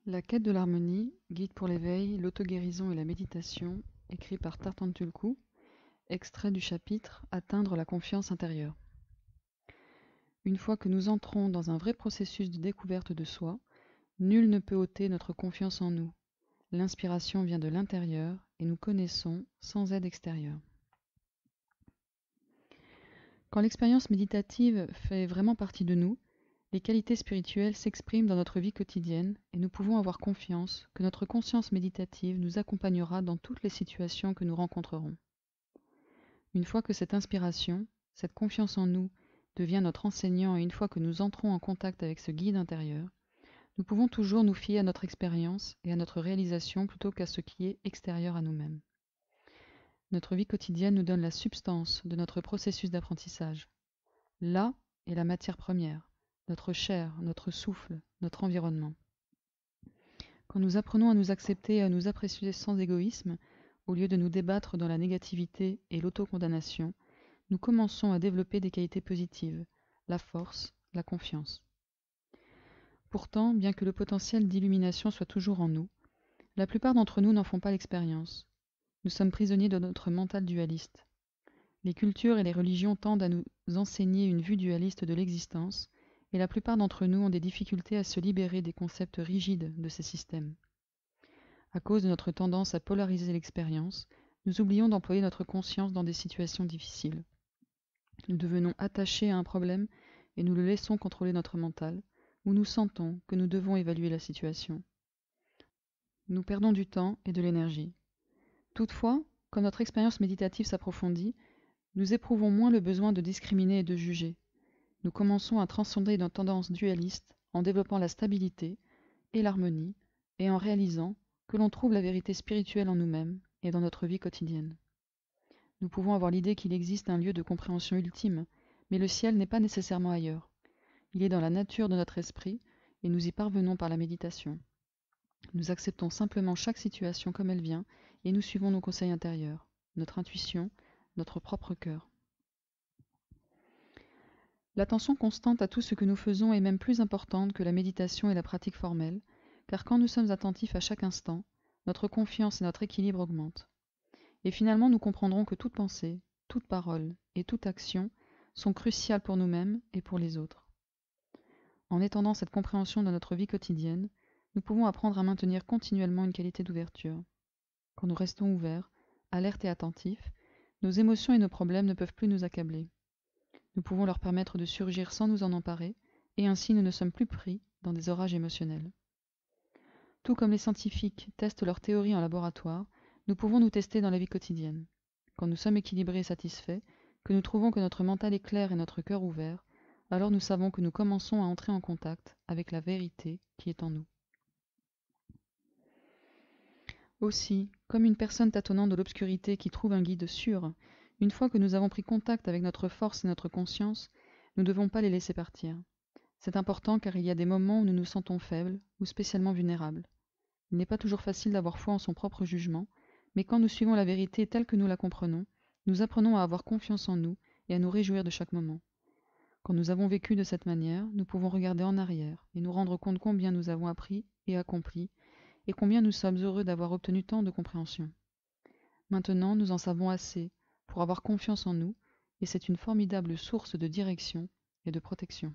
La quête de l'harmonie, guide pour l'éveil, l'auto-guérison et la méditation, écrit par Tartan Tulku, extrait du chapitre Atteindre la confiance intérieure. Une fois que nous entrons dans un vrai processus de découverte de soi, nul ne peut ôter notre confiance en nous. L'inspiration vient de l'intérieur et nous connaissons sans aide extérieure. Quand l'expérience méditative fait vraiment partie de nous, les qualités spirituelles s'expriment dans notre vie quotidienne et nous pouvons avoir confiance que notre conscience méditative nous accompagnera dans toutes les situations que nous rencontrerons. Une fois que cette inspiration, cette confiance en nous, devient notre enseignant et une fois que nous entrons en contact avec ce guide intérieur, nous pouvons toujours nous fier à notre expérience et à notre réalisation plutôt qu'à ce qui est extérieur à nous-mêmes. Notre vie quotidienne nous donne la substance de notre processus d'apprentissage. Là est la matière première, notre chair, notre souffle, notre environnement. Quand nous apprenons à nous accepter et à nous apprécier sans égoïsme, au lieu de nous débattre dans la négativité et l'autocondamnation, nous commençons à développer des qualités positives, la force, la confiance. Pourtant, bien que le potentiel d'illumination soit toujours en nous, la plupart d'entre nous n'en font pas l'expérience. Nous sommes prisonniers de notre mental dualiste. Les cultures et les religions tendent à nous enseigner une vue dualiste de l'existence, et la plupart d'entre nous ont des difficultés à se libérer des concepts rigides de ces systèmes. À cause de notre tendance à polariser l'expérience, nous oublions d'employer notre conscience dans des situations difficiles. Nous devenons attachés à un problème et nous le laissons contrôler notre mental, où nous sentons que nous devons évaluer la situation. Nous perdons du temps et de l'énergie. Toutefois, quand notre expérience méditative s'approfondit, nous éprouvons moins le besoin de discriminer et de juger. Nous commençons à transcender nos tendances dualistes en développant la stabilité et l'harmonie et en réalisant que l'on trouve la vérité spirituelle en nous-mêmes et dans notre vie quotidienne. Nous pouvons avoir l'idée qu'il existe un lieu de compréhension ultime, mais le ciel n'est pas nécessairement ailleurs. Il est dans la nature de notre esprit et nous y parvenons par la méditation. Nous acceptons simplement chaque situation comme elle vient et nous suivons nos conseils intérieurs, notre intuition, notre propre cœur. L'attention constante à tout ce que nous faisons est même plus importante que la méditation et la pratique formelle, car quand nous sommes attentifs à chaque instant, notre confiance et notre équilibre augmentent. Et finalement, nous comprendrons que toute pensée, toute parole et toute action sont cruciales pour nous-mêmes et pour les autres. En étendant cette compréhension dans notre vie quotidienne, nous pouvons apprendre à maintenir continuellement une qualité d'ouverture. Quand nous restons ouverts, alertes et attentifs, nos émotions et nos problèmes ne peuvent plus nous accabler. Nous pouvons leur permettre de surgir sans nous en emparer, et ainsi nous ne sommes plus pris dans des orages émotionnels. Tout comme les scientifiques testent leurs théories en laboratoire, nous pouvons nous tester dans la vie quotidienne. Quand nous sommes équilibrés et satisfaits, que nous trouvons que notre mental est clair et notre cœur ouvert, alors nous savons que nous commençons à entrer en contact avec la vérité qui est en nous. Aussi, comme une personne tâtonnant de l'obscurité qui trouve un guide sûr, une fois que nous avons pris contact avec notre force et notre conscience, nous ne devons pas les laisser partir. C'est important car il y a des moments où nous nous sentons faibles ou spécialement vulnérables. Il n'est pas toujours facile d'avoir foi en son propre jugement, mais quand nous suivons la vérité telle que nous la comprenons, nous apprenons à avoir confiance en nous et à nous réjouir de chaque moment. Quand nous avons vécu de cette manière, nous pouvons regarder en arrière et nous rendre compte combien nous avons appris et accompli, et combien nous sommes heureux d'avoir obtenu tant de compréhension. Maintenant, nous en savons assez pour avoir confiance en nous, et c'est une formidable source de direction et de protection.